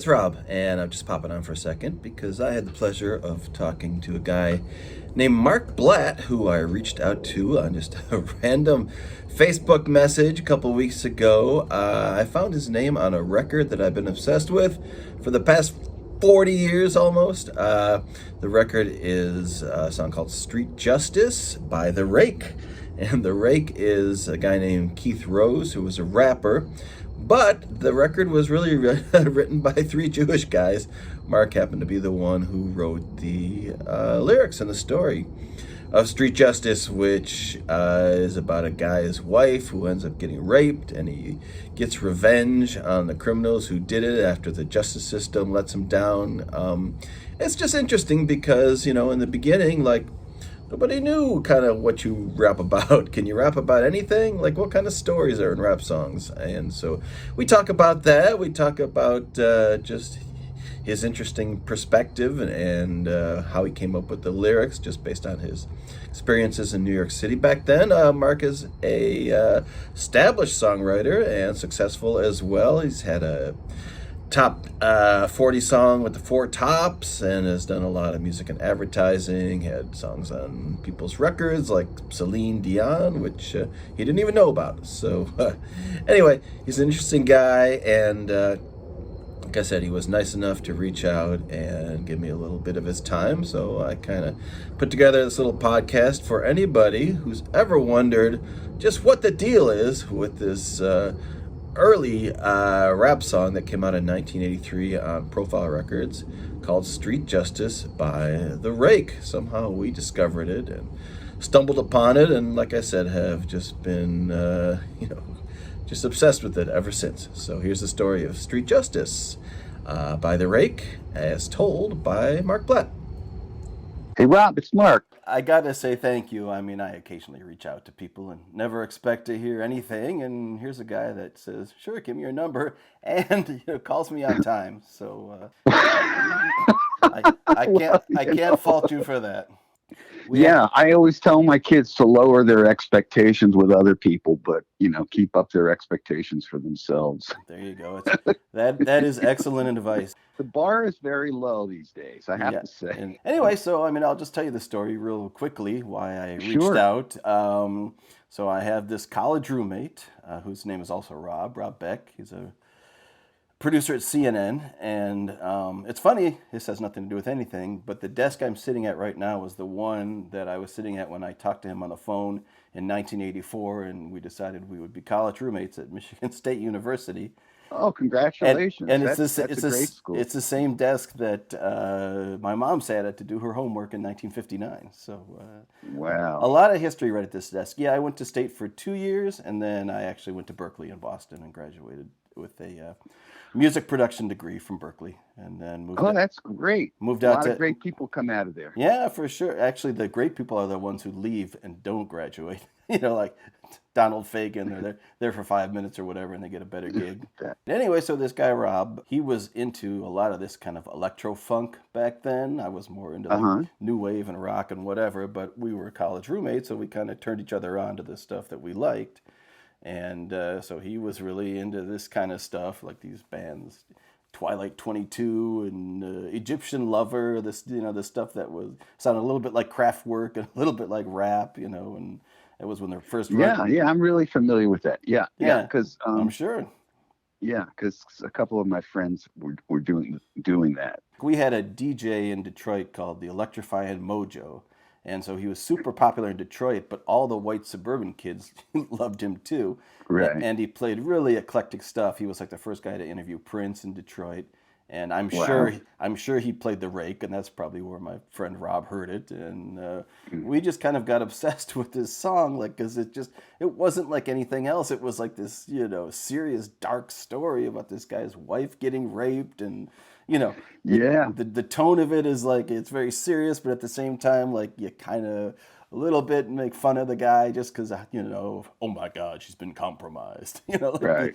Rob, and I'm just popping on for a second because I had the pleasure of talking to a guy named Marc Blatte, who I reached out to on just a random Facebook message a couple weeks ago. I found his name on a record that I've been obsessed with for the past 40 years almost. The record is a song called Street Justice by the Rake. And the Rake is a guy named Keith Rose, who was a rapper. But the record was really written by three Jewish guys. Marc happened to be the one who wrote the lyrics and the story of Street Justice, which is about a guy's wife who ends up getting raped, and he gets revenge on the criminals who did it after the justice system lets him down. It's just interesting because, in the beginning, nobody knew kind of what you rap about. Can you rap about anything? Like, what kind of stories are in rap songs? And so we talk about that. We talk about just his interesting perspective and how he came up with the lyrics just based on his experiences in New York City back then. Marc is a established songwriter and successful as well. He's had a top 40 song with the Four Tops and has done a lot of music and advertising, had songs on people's records like Celine Dion, which he didn't even know about. So anyway, he's an interesting guy, and like I said, he was nice enough to reach out and give me a little bit of his time. So I kind of put together this little podcast for anybody who's ever wondered just what the deal is with this early rap song that came out in 1983 on Profile Records called Street Justice by the Rake. Somehow we discovered it and stumbled upon it, and like I said, have just been just obsessed with it ever since. So here's the story of Street Justice by the Rake, as told by Marc Blatte. Hey, Rob, it's Marc. I gotta say thank you. I mean, I occasionally reach out to people and never expect to hear anything. And here's a guy that says, "Sure, give me your number," and calls me on time. So I Well, can't fault you for that. I always tell my kids to lower their expectations with other people, but keep up their expectations for themselves. There you go. That is excellent advice. The bar is very low these days, I have to say. And anyway, so I'll just tell you the story real quickly why I reached Sure. out. So I have this college roommate whose name is also Rob Beck. He's a producer at CNN, and it's funny, this has nothing to do with anything, but the desk I'm sitting at right now is the one that I was sitting at when I talked to him on the phone in 1984, and we decided we would be college roommates at Michigan State University. Oh, congratulations. And that's a great school. it's the same desk that my mom sat at to do her homework in 1959. So Wow. a lot of history right at this desk. Yeah, I went to State for 2 years, and then I actually went to Berkeley in Boston and graduated with a music production degree from Berkeley, and then That's great. moved A out lot to of great people come out of there. Yeah, for sure. Actually, the great people are the ones who leave and don't graduate. Like Donald Fagen, they're there for 5 minutes or whatever, and they get a better gig. Anyway, so this guy Rob, he was into a lot of this kind of electro funk back then. I was more into like new wave and rock and whatever, but we were college roommates, so we kind of turned each other on to the stuff that we liked. And so he was really into this kind of stuff, like these bands, Twilight 22 and Egyptian Lover, the stuff that sounded a little bit like Kraftwerk and a little bit like rap, and it was when they're first. Yeah, I'm really familiar with that. Yeah, because I'm sure. Yeah, because a couple of my friends were doing that. We had a DJ in Detroit called the Electrifying Mojo. And so he was super popular in Detroit, but all the white suburban kids loved him too. Right. And he played really eclectic stuff. He was like the first guy to interview Prince in Detroit. And I'm sure he played the Rake, and that's probably where my friend Rob heard it. And we just kind of got obsessed with this song, because it wasn't like anything else. It was like this, serious, dark story about this guy's wife getting raped, and the tone of it is like it's very serious, but at the same time, like you kind of a little bit make fun of the guy just because, oh my God, she's been compromised. Right.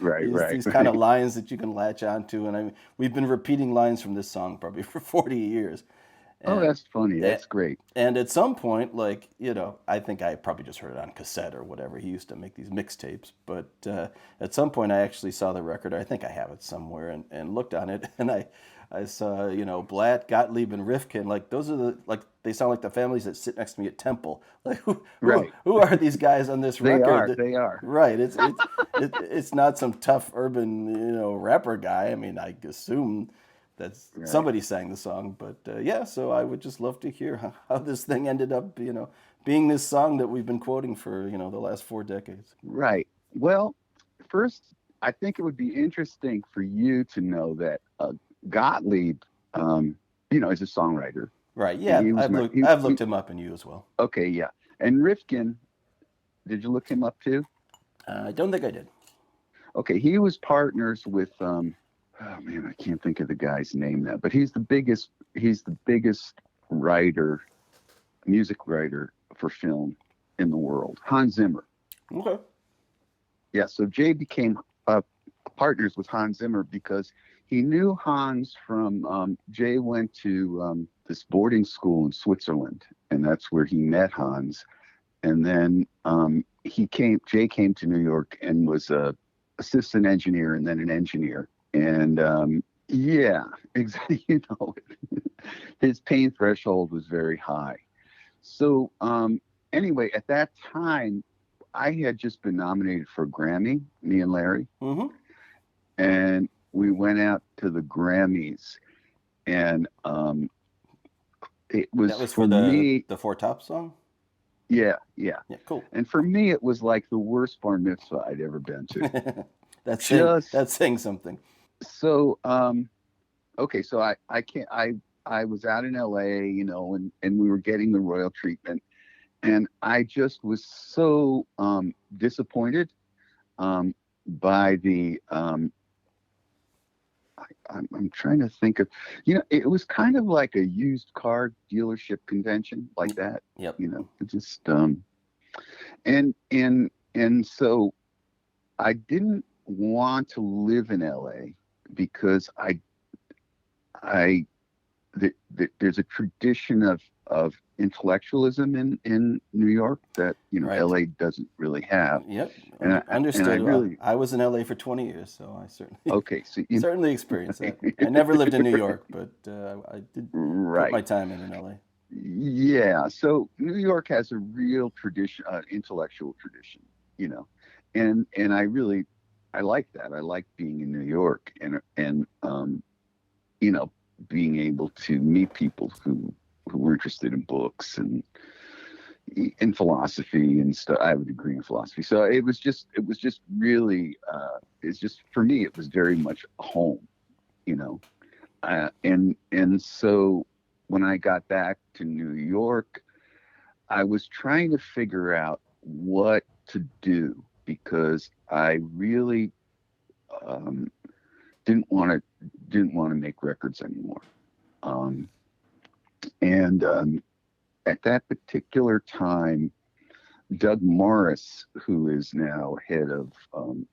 These kind of lines that you can latch onto. And we've been repeating lines from this song probably for 40 years. Oh, And, that's funny. That's great. and at some point, like, I think I probably just heard it on cassette or whatever. He used to make these mixtapes. But at some point, I actually saw the record. I think I have it somewhere and looked on it. And I saw, Blatte, Gottlieb, and Rifkin. Like, those are they sound like the families that sit next to me at Temple. Like, Right. who are these guys on this They record? are. They are. Right. It's not some tough urban, rapper guy. I mean, I assume that's Right. somebody sang the song, but yeah. So I would just love to hear how this thing ended up, being this song that we've been quoting for the last 4 decades. Right. Well, first, I think it would be interesting for you to know that Gottlieb, is a songwriter. Right. And Yeah. he was I've looked him up, and you as well. okay, yeah. And Rifkin, did you look him up too? I don't think I did. Okay, he was partners with oh man, I can't think of the guy's name now, but he's the biggest writer, music writer for film in the world. Hans Zimmer. Okay. Yeah, so Jay became partners with Hans Zimmer because he knew Hans from Jay went to this boarding school in Switzerland, and that's where he met Hans. And then Jay came to New York and was a assistant engineer and then an engineer. And yeah, exactly. His pain threshold was very high. So anyway, at that time, I had just been nominated for a Grammy, me and Larry. Mm-hmm. And we went out to the Grammys, and it was, that was for the me, the Four Tops song. Yeah. Yeah, cool. And for me, it was like the worst bar mitzvah I'd ever been to. that's Just saying something. so okay, so I was out in LA, and we were getting the royal treatment, and I just was so disappointed by the I'm trying to think of, it was kind of like a used car dealership convention like that. Yep. Just and so I didn't want to live in LA because there's a tradition of intellectualism in New York that Right. LA doesn't really have. Yep. And Understood. I was in LA for 20 years, so I okay, so certainly experienced that. I never lived in New York, but I did put right. my time in LA. Yeah, so New York has a real tradition, intellectual tradition, and I like that. I like being in New York and being able to meet people who were interested in books and in philosophy and stuff. I have a degree in philosophy, so it was just really it's just, for me, it was very much home, and so when I got back to New York, I was trying to figure out what to do because I really didn't want to make records anymore. And at that particular time, Doug Morris, who is now head of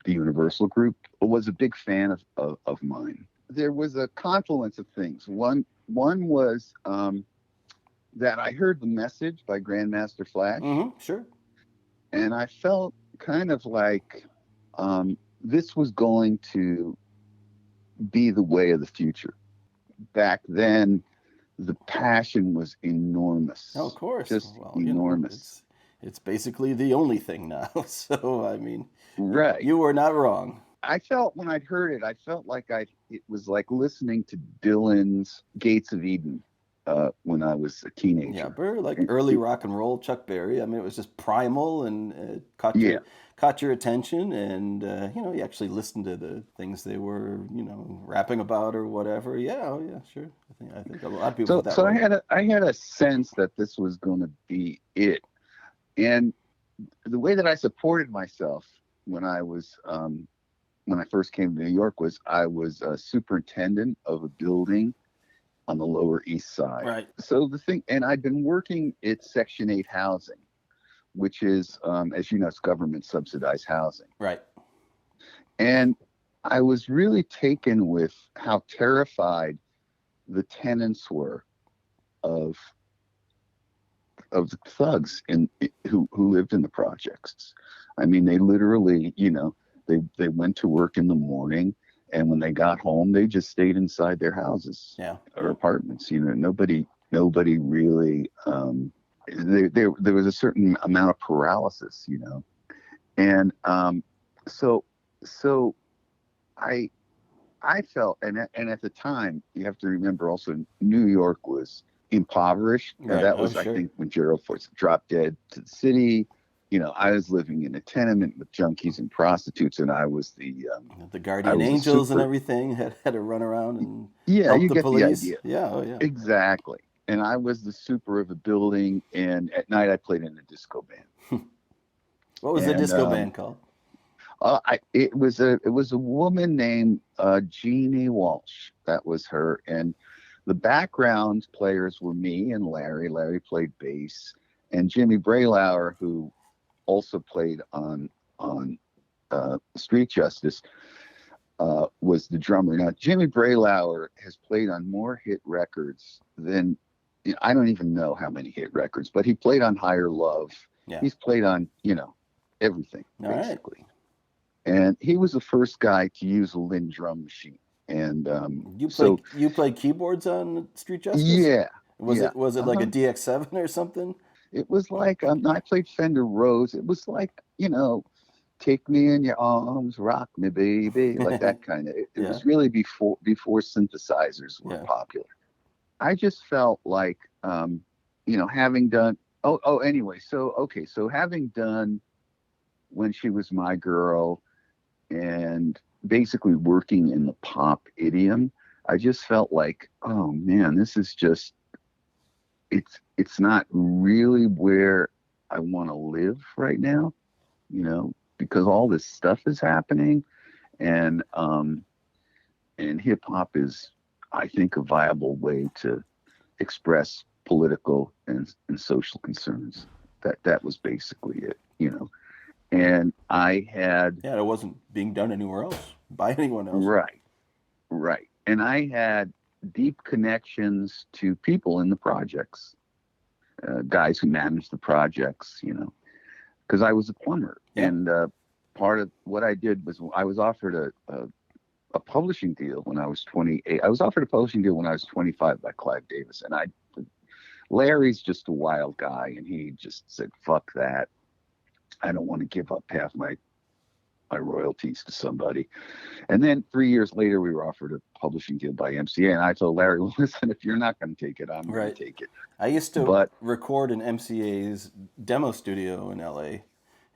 the Universal Group, was a big fan of mine. There was a confluence of things. One was that I heard The Message by Grandmaster Flash. Mm-hmm, sure. And I felt kind of like this was going to be the way of the future. Back then, the passion was enormous. Oh, of course. Just well, enormous. It's basically the only thing now. So, I mean, right. You were not wrong. I felt when I'd heard it, I felt like it was like listening to Dylan's Gates of Eden when I was a teenager. Yeah, very like early rock and roll, Chuck Berry. I mean, it was just primal and caught your attention, and you actually listened to the things they were, rapping about or whatever. Yeah, sure. I think a lot of people. So I had a sense that this was going to be it, and the way that I supported myself when I was when I first came to New York was I was a superintendent of a building on the Lower East Side. Right. So and I'd been working at Section 8 housing, which is, as you know, it's government subsidized housing. Right. And I was really taken with how terrified the tenants were of the thugs who lived in the projects. I mean, they literally, they went to work in the morning, and when they got home, they just stayed inside their houses or apartments. Nobody really. There was a certain amount of paralysis, and so I felt, and at the time, you have to remember also, New York was impoverished. Right. That was, I think, when Gerald Ford dropped dead to the city. I was living in a tenement with junkies and prostitutes, and I was the guardian angels and everything had to run around and help you the get police. the idea. Yeah. Exactly. And I was the super of the building, and at night I played in a disco band. What was the disco band called? It was a woman named Jeannie Walsh. That was her, and the background players were me and Larry. Larry played bass, and Jimmy Braylauer, who also played on Street Justice, was the drummer. Now, Jimmy Braylauer has played on more hit records than I don't even know how many hit records, but he played on Higher Love. Yeah. He's played on everything basically. Right. And he was the first guy to use a Linn drum machine. And you played keyboards on Street Justice? Yeah. Was it like a DX7 or something? It was like I played Fender Rose. It was like, take me in your arms, rock me, baby, like that kind of. It was really before synthesizers were popular. I just felt like, having done. Anyway, so having done When She Was My Girl, and basically working in the pop idiom, I just felt like, oh man, this is just, it's not really where I want to live right now, because all this stuff is happening, and hip hop is, I think, a viable way to express political and social concerns. That was basically it, And I had... Yeah, it wasn't being done anywhere else, by anyone else. Right. And I had deep connections to people in the projects, guys who managed the projects, because I was a plumber. Yeah. And part of what I did was I was offered a publishing deal when I was 28. I was offered a publishing deal when I was 25 by Clive Davis. And Larry's just a wild guy, and he just said, fuck that. I don't want to give up half my royalties to somebody. And then 3 years later, we were offered a publishing deal by MCA. And I told Larry, well, listen, if you're not going to take it, I'm going to take it. I used to record in MCA's demo studio in LA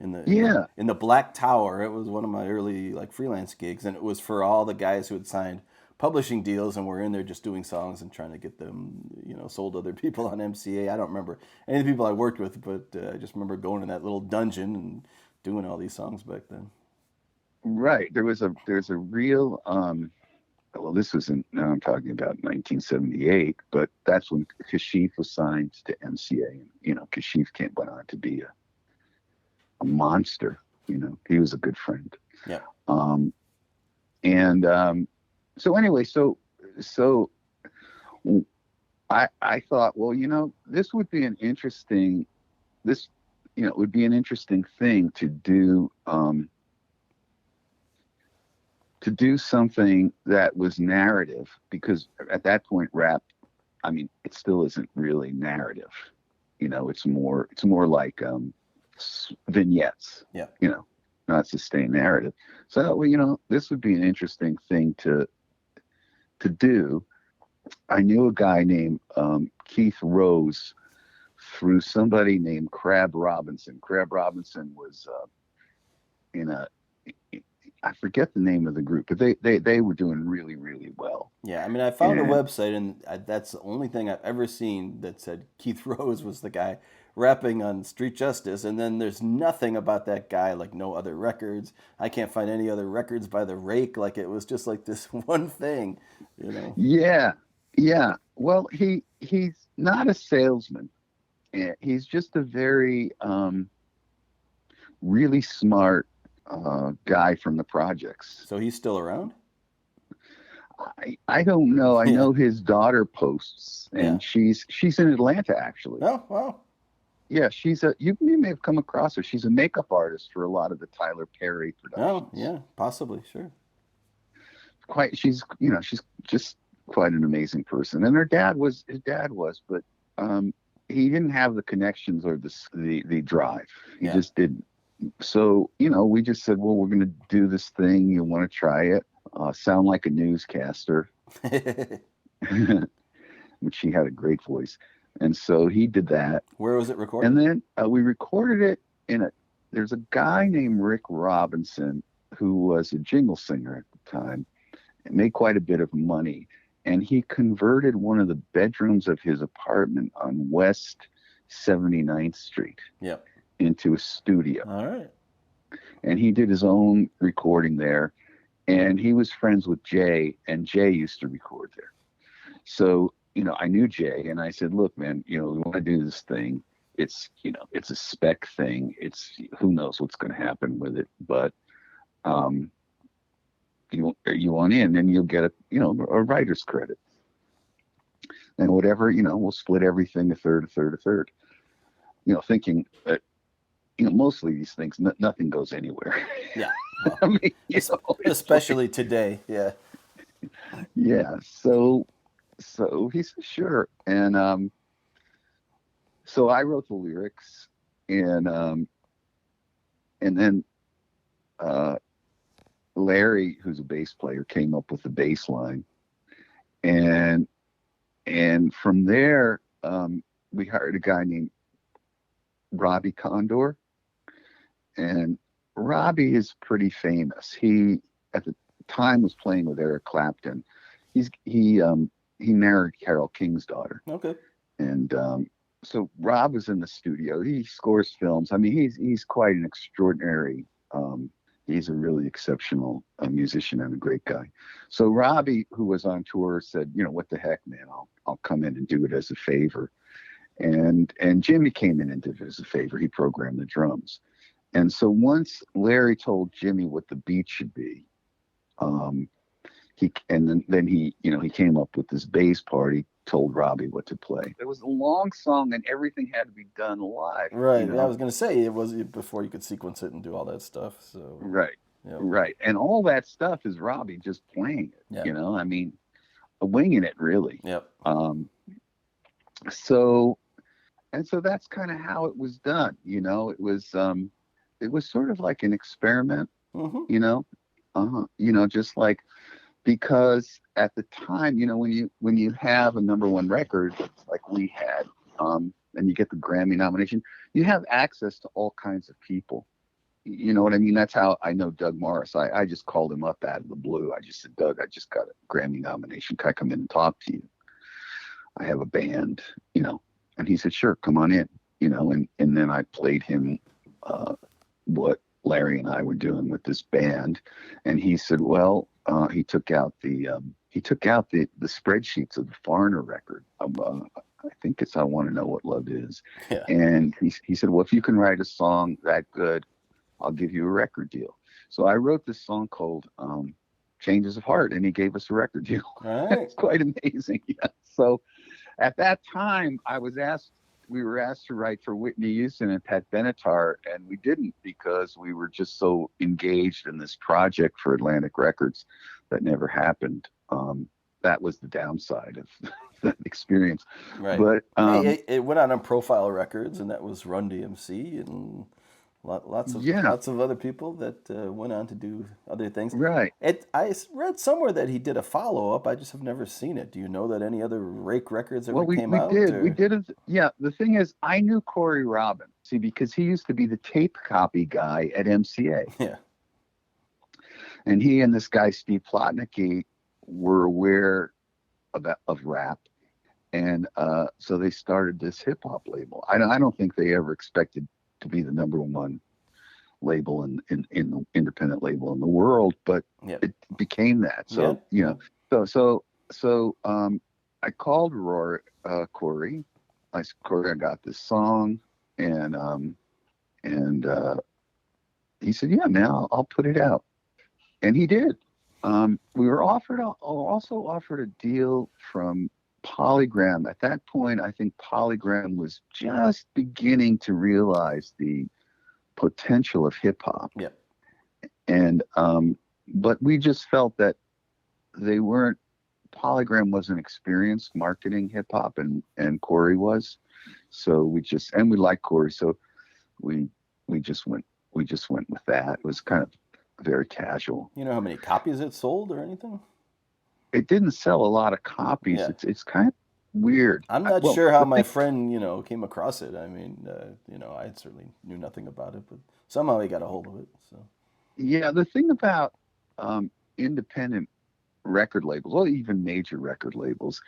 in the Black Tower. It was one of my early freelance gigs. And it was for all the guys who had signed publishing deals and were in there just doing songs and trying to get them, sold to other people on MCA. I don't remember any of the people I worked with, but I just remember going in that little dungeon and doing all these songs back then. Right. There's a real, this was now I'm talking about 1978, but that's when Kashif was signed to MCA. And, Kashif went on to be a monster. He was a good friend. Yeah. So anyway, so I thought, well, this would be an interesting, it would be an interesting thing to do something that was narrative, because at that point, rap, I mean, it still isn't really narrative. It's more like vignettes. Yeah. Not sustained narrative. So, well, this would be an interesting thing to do. I knew a guy named Keith Rose through somebody named Crab Robinson. Crab Robinson was I forget the name of the group, but they were doing really, really well. Yeah, I mean, I found a website, and that's the only thing I've ever seen that said Keith Rose was the guy rapping on Street Justice, and then there's nothing about that guy, no other records. I can't find any other records by the Rake. It was just this one thing, Yeah. Well, he's not a salesman. He's just a very really smart guy from the projects. So he's still around? I don't know. I Yeah. know his daughter posts, Yeah. and she's in Atlanta actually. Oh, wow. Yeah, you may have come across her. She's a makeup artist for a lot of the Tyler Perry Oh, productions. yeah, possibly, sure. She's just quite an amazing person. And his dad was, but um, he didn't have the connections or the drive. He Yeah. just didn't. So we just said, well, we're going to do this thing. You want to try it? Sound like a newscaster, which he had a great voice. And so he did that. Where was it And recorded? then we recorded it there's a guy named Rick Robinson who was a jingle singer at the time and made quite a bit of money. And he converted one of the bedrooms of his apartment on West 79th Street Yep. into a studio. All right. And he did his own recording there. And he was friends with Jay, and Jay used to record there. So, I knew Jay, and I said, look, man, we want to do this thing. It's a spec thing. Who knows what's going to happen with it, but you want in, and you'll get a writer's credit, and whatever, we'll split everything a third, a third, a third. Thinking that mostly these things, nothing goes anywhere. Yeah. Well, I mean, it's especially today. Yeah. yeah. So he said sure, and so I wrote the lyrics, and then Larry, who's a bass player, came up with the bass line, and from there we hired a guy named Robbie Condor, and Robbie is pretty famous. He at the time was playing with Eric Clapton. He married Carole King's daughter, Okay. and so Rob was in the studio. He scores films. I mean, he's quite an extraordinary. He's a really exceptional musician and a great guy. So Robbie, who was on tour, said, what the heck, man, I'll come in and do it as a favor. And Jimmy came in and did it as a favor. He programmed the drums. And so once Larry told Jimmy what the beat should be, then he came up with this bass part. He told Robbie what to play. It was a long song, and everything had to be done live. Right. Yeah, I was going to say it was before you could sequence it and do all that stuff. So. Right. Yep. Right. And all that stuff is Robbie just playing it. Yeah. I mean, winging it really. Yep. So that's kind of how it was done. It was sort of like an experiment. Mm-hmm. Just like, because at the time, when you have a number one record like we had, and you get the Grammy nomination, you have access to all kinds of people. You know what I mean? That's how I know Doug Morris. I just called him up out of the blue. I just said, Doug, I just got a Grammy nomination. Can I come in and talk to you? I have a band, and he said, sure, come on in, and then I played him what Larry and I were doing with this band, and he said, well, he took out the spreadsheets of the Foreigner record. I think it's I Want to Know What Love Is. Yeah. And he said, well, if you can write a song that good, I'll give you a record deal. So I wrote this song called Changes of Heart, and he gave us a record deal. All right. It's quite amazing. Yeah. So at that time, we were asked to write for Whitney Houston and Pat Benatar, and we didn't because we were just so engaged in this project for Atlantic Records that never happened. That was the downside of that experience. Right. But it went on Profile Records, and that was Run DMC and lots of other people that went on to do other things. Right. I read somewhere that he did a follow-up. I just have never seen it. Do you know that any other Rake records ever came out? We did. Yeah. The thing is, I knew Corey Robin, because he used to be the tape copy guy at MCA. Yeah. And he and this guy, Steve Plotnicki, were aware of rap. And so they started this hip hop label. I don't think they ever expected to be the number one label in the independent label in the world, but it became that. So I called Corey. I said, Corey, I got this song, and he said, yeah, man, I'll put it out, and he did. We were also offered a deal from Polygram. At that point, I think Polygram was just beginning to realize the potential of hip hop. Yeah. And but we just felt that they weren't Polygram wasn't experienced marketing hip hop, and Corey was. So we liked Corey, so we we just went with that. It was kind of very casual. You know how many copies it sold or anything? It didn't sell a lot of copies. Yeah. It's kind of weird. I'm not Well, sure how the my thing, friend, came across it. I mean, I certainly knew nothing about it, but somehow he got a hold of it. So yeah, the thing about independent record labels, or even major record labels,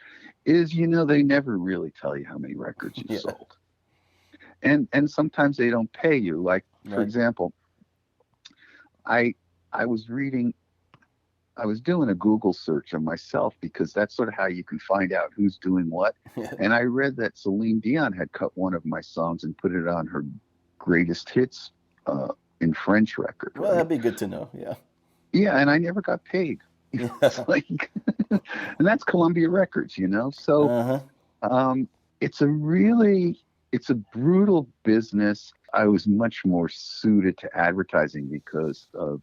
is they never really tell you how many records you yeah, sold, and sometimes they don't pay you. Like for right. example, I I was reading. I was doing a Google search on myself because that's sort of how you can find out who's doing what. Yeah. And I read that Celine Dion had cut one of my songs and put it on her greatest hits in French record, Well, right? that'd be good to know. Yeah. Yeah, and I never got paid. It's Yeah. like, and that's Columbia Records, So Uh-huh. um, it's a brutal business. I was much more suited to advertising because of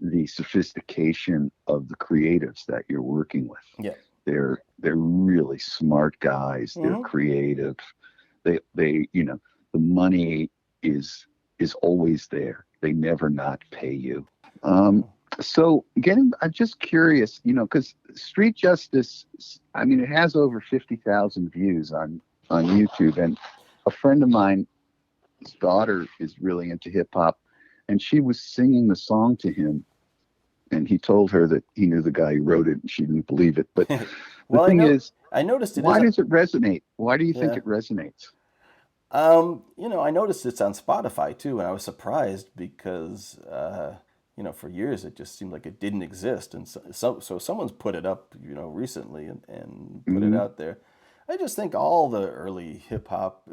the sophistication of the creatives that you're working with. Yeah. They're really smart guys. They're Hmm. creative. The money is always there. They never not pay you. Um, so I'm just curious, because Street Justice, I mean, it has over 50,000 views on YouTube, and a friend of mine, his daughter is really into hip hop, and she was singing the song to him, and he told her that he knew the guy who wrote it, and she didn't believe it. But the Well, thing is, I noticed it why isn't. does it resonate? Why do you think Yeah. it resonates? I noticed it's on Spotify too, and I was surprised because, for years it just seemed like it didn't exist, and so someone's put it up, recently and put it Hmm. out there. I just think all the early hip hop,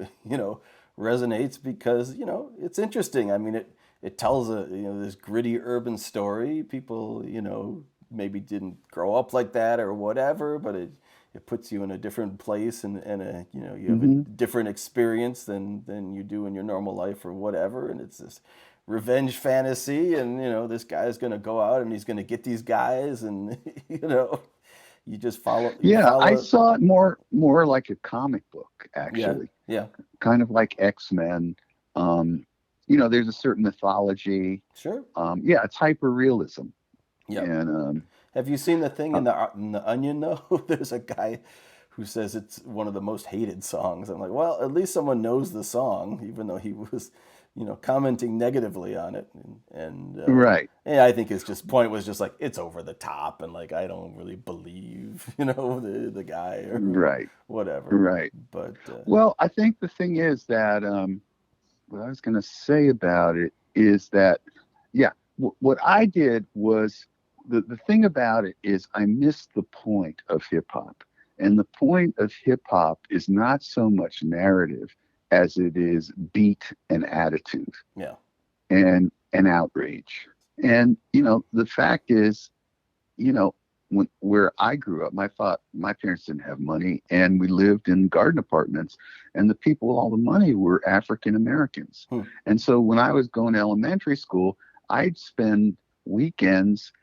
resonates because it's interesting. I mean, it tells this gritty urban story. People, maybe didn't grow up like that or whatever, but it puts you in a different place and you have a Hmm. different experience than you do in your normal life or whatever, and it's this revenge fantasy, and this guy's gonna go out and he's gonna get these guys, and you just Yeah, I follow. saw it more like a comic book, Yeah, actually, yeah, kind of like X-Men. There's a certain mythology. sure, Yeah, it's hyper realism, yeah. and Have you seen the thing uh, in the Onion though? There's a guy who says it's one of the most hated songs. I'm like, well, at least someone knows the song, even though he was, commenting negatively on it. right, And I think his just point was just like it's over the top, and like I don't really believe, the guy or right, whatever. right. But Well, I think the thing is that what I was going to say about it is that, yeah, what I did was the thing about it is I missed the point of hip hop. And the point of hip hop is not so much narrative as it is beat and attitude yeah, and outrage. And, the fact is, you know, where I grew up, my parents didn't have money, and we lived in garden apartments, and the people with all the money were African Americans. hmm. And so when I was going to elementary school, I'd spend weekends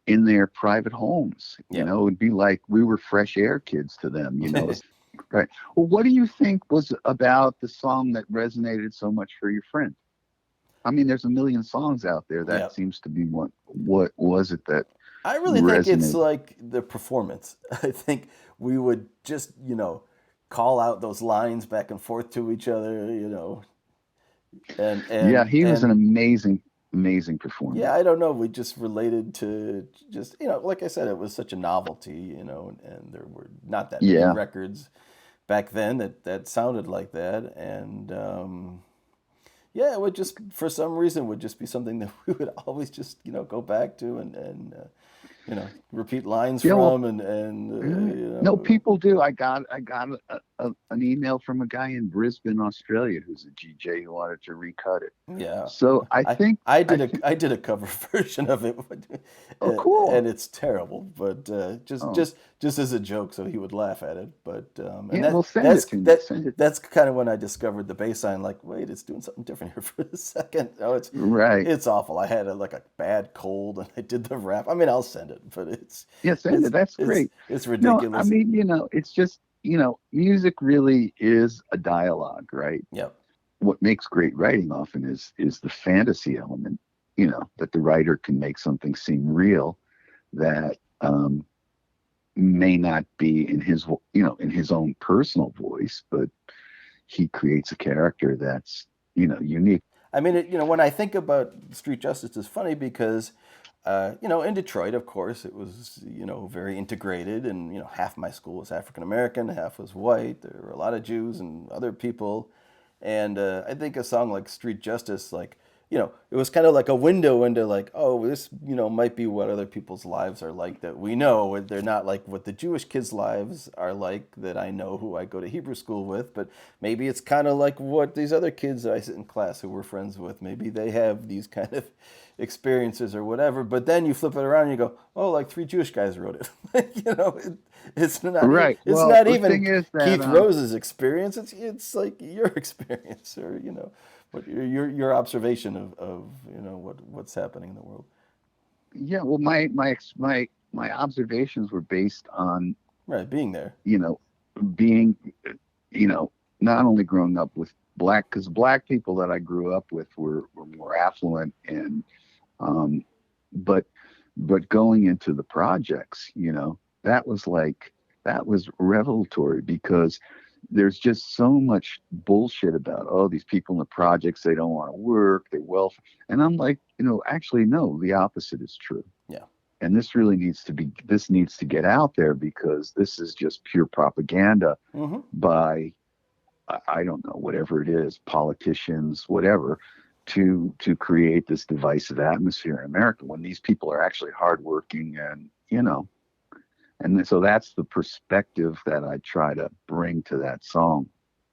in their private homes. Yeah. It would be like we were fresh air kids to them. Right. Well, what do you think was about the song that resonated so much for your friend? I mean, there's a million songs out there. Yeah. That seems to be one. What was it that I really think it's resonated? like the performance. I think we would just, call out those lines back and forth to each other, and Yeah, and he was an and amazing, amazing performer. yeah, I don't know. We just related to just, like I said, it was such a novelty, and there were not that many Yeah, records back then that sounded like that, and yeah, it would just for some reason would just be something that we would always just go back to and repeat lines yeah. Well, from and no, people do. I got an email from a guy in Brisbane, Australia, who's a DJ who wanted to recut it. Yeah. So I I think, I did a cover version of it, oh, cool. and it's terrible. But Oh, just as a joke, so he would laugh at it. But and yeah. Well, send it to me. Send it. that's kind of when I discovered the bass line. Like, wait, it's doing something different here for a second. Oh, Right. it's awful. I had like a bad cold, and I did the rap. I mean, I'll send it, but Yeah, send it. That's great. it's No, I ridiculous. mean, it's just, music really is a dialogue, right? Yep. What makes great writing often is the fantasy element, that the writer can make something seem real that may not be in his own personal voice, but he creates a character that's, unique. I mean, when I think about street justice, it's funny because, in Detroit, of course, it was, very integrated, and half my school was African American, half was white. There were a lot of Jews and other people, and I think a song like Street Justice, like, it was kind of like a window into like, oh, this, might be what other people's lives are like that we know. They're not like what the Jewish kids' lives are like that I know who I go to Hebrew school with, but maybe it's kind of like what these other kids that I sit in class who we're friends with, maybe they have these kind of experiences or whatever. But then you flip it around and you go, oh, like three Jewish guys wrote it. Right. It's Well, not the even thing is that Keith Rose's experience. It's like your experience, or what your observation of what's happening in the world. yeah, well, my observations were based on, Right, being there. being, not only growing up with because black people that I grew up with were more affluent, and um, but going into the projects, that was revelatory, because there's just so much bullshit about, oh, these people in the projects, they don't want to work, they well, and I'm like, actually, no, the opposite is true. Yeah. And this needs to get out there, because this is just pure propaganda Mm-hmm. by, I don't know, whatever it is, politicians, whatever, to create this divisive atmosphere in America, when these people are actually hardworking, and so that's the perspective that I try to bring to that song.